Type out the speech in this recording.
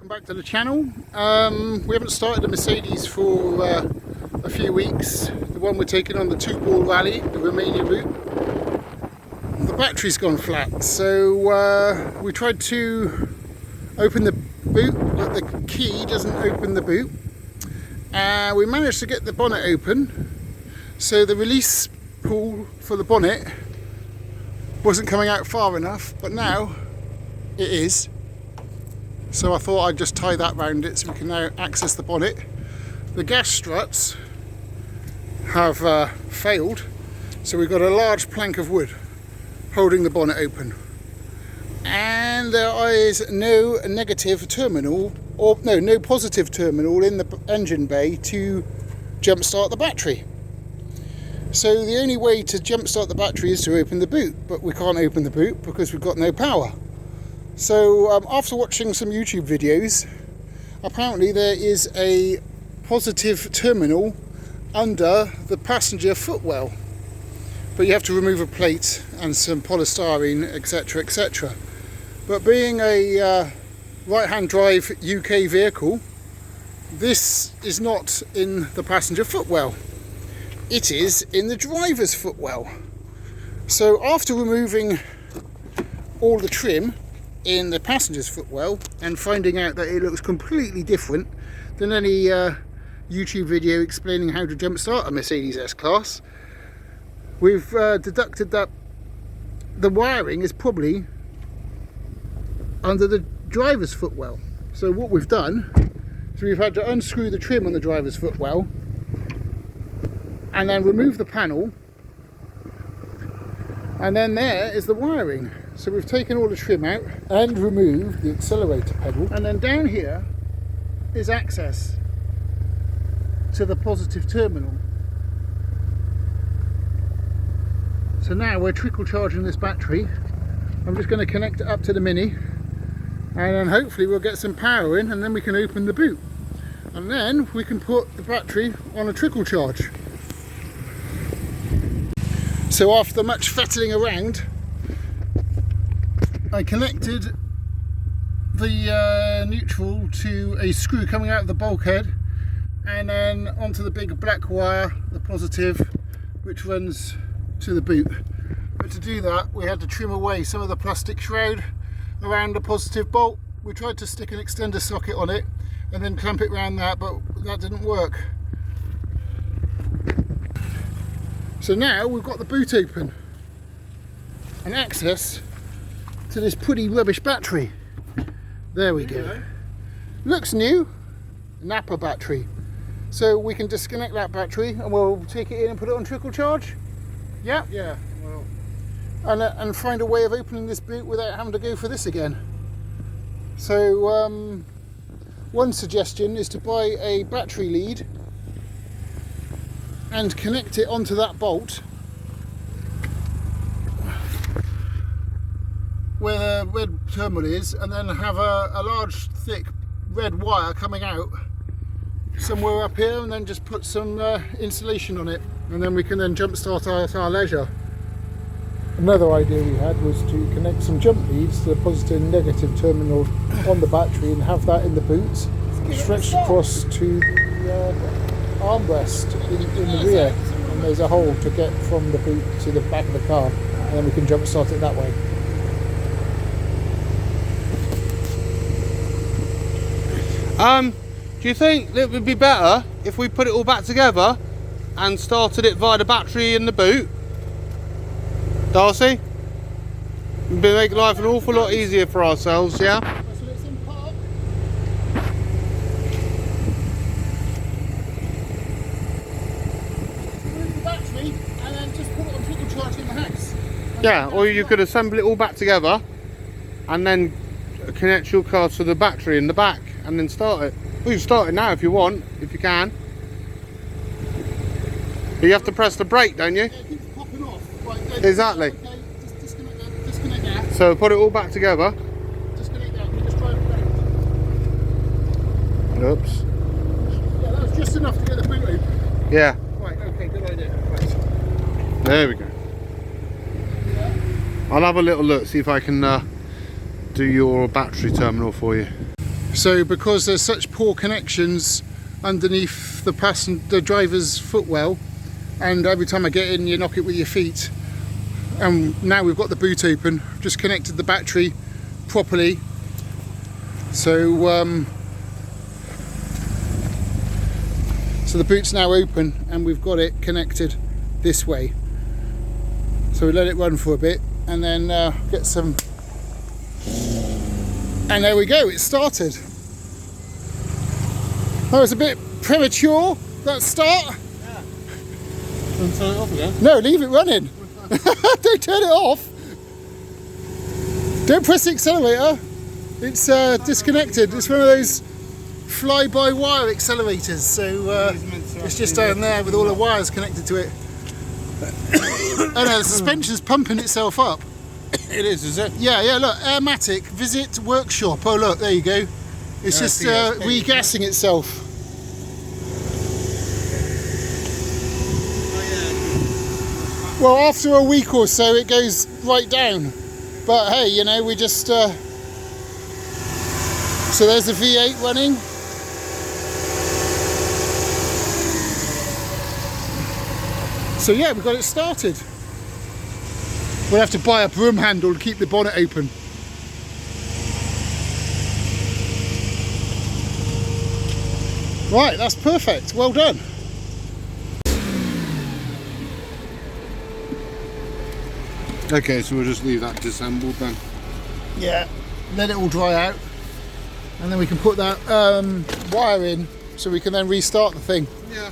welcome back to the channel. We haven't started the Mercedes for a few weeks. The one we're taking on the two-ball rally, the Romania route. The battery's gone flat, so we tried to open the boot, but the key doesn't open the boot. We managed to get the bonnet open, so the release pull for the bonnet wasn't coming out far enough, but now it is. So I thought I'd just tie that round it so we can now access the bonnet. The gas struts have failed, so we've got a large plank of wood holding the bonnet open. And there is no negative terminal, or no positive terminal in the engine bay to jump start the battery. So the only way to jump start the battery is to open the boot, but we can't open the boot because we've got no power. So after watching some YouTube videos, apparently there is a positive terminal under the passenger footwell, but you have to remove a plate and some polystyrene, etc, etc. But being a right-hand drive UK vehicle, this is not in the passenger footwell, it is in the driver's footwell. So after removing all the trim in the passenger's footwell and finding out that it looks completely different than any YouTube video explaining how to jump start a Mercedes S-Class, we've deducted that the wiring is probably under the driver's footwell. So what we've done is we've had to unscrew the trim on the driver's footwell and then remove the panel, and then there is the wiring. So we've taken all the trim out and removed the accelerator pedal, and then down here is access to the positive terminal. So now we're trickle charging this battery. I'm just going to connect it up to the Mini, and then hopefully we'll get some power in, and then we can open the boot, and then we can put the battery on a trickle charge. So after much fettling around, I connected the neutral to a screw coming out of the bulkhead, and then onto the big black wire, the positive, which runs to the boot. But to do that, we had to trim away some of the plastic shroud around the positive bolt. We tried to stick an extender socket on it and then clamp it around that, but that didn't work. So now we've got the boot open and access to this pretty rubbish battery. There we go. Looks new, Napa battery. So we can disconnect that battery and we'll take it in and put it on trickle charge. Yeah? Yeah. Well. And find a way of opening this boot without having to go for this again. So one suggestion is to buy a battery lead and connect it onto that bolt where the red terminal is, and then have a large thick red wire coming out somewhere up here, and then just put some insulation on it, and then we can then jump start at our leisure. Another idea we had was to connect some jump leads to the positive and negative terminal on the battery and have that in the boot stretched across to the armrest in the rear, and there's a hole to get from the boot to the back of the car, and then we can jump start it that way. Do you think it would be better if we put it all back together and started it via the battery in the boot? Darcy? It'd make life an awful lot easier for ourselves, yeah? So it's in park. Remove the battery and then just put it on trickle charge in the house. Yeah, or you could assemble it all back together and then connect your car to the battery in the back and then start it. Well, you can start it now if you want, if you can. But you have to press the brake, don't you? Yeah, it keeps popping off. Right, Exactly. Okay, just disconnect that. So put it all back together. Disconnect that, we just drive it around. Oops. Yeah, that was just enough to get the boot open. Yeah. Right, okay, good idea. Right. There we go. Yeah. I'll have a little look, see if I can do your battery terminal for you. So because there's such poor connections underneath the driver's footwell, and every time I get in you knock it with your feet, and now we've got the boot open, just connected the battery properly. So so the boot's now open and we've got it connected this way. So we let it run for a bit and then get some, and there we go, it started. That was a bit premature, that start. Yeah. Don't turn it off again. No, leave it running. Don't turn it off. Don't press the accelerator. It's disconnected. It's one of those fly-by-wire accelerators. So it's just down there with all the wires connected to it. Oh no, the suspension's pumping itself up. It is it? Yeah, yeah, look, Airmatic, visit workshop. Oh look, there you go. It's just regassing itself. Well, after a week or so it goes right down. But hey, you know, we just... So there's the V8 running. So yeah, we got it started. We'll have to buy a broom handle to keep the bonnet open. Right, that's perfect. Well done. Okay, so we'll just leave that disassembled then. Yeah, let it all dry out. And then we can put that wire in so we can then restart the thing. Yeah.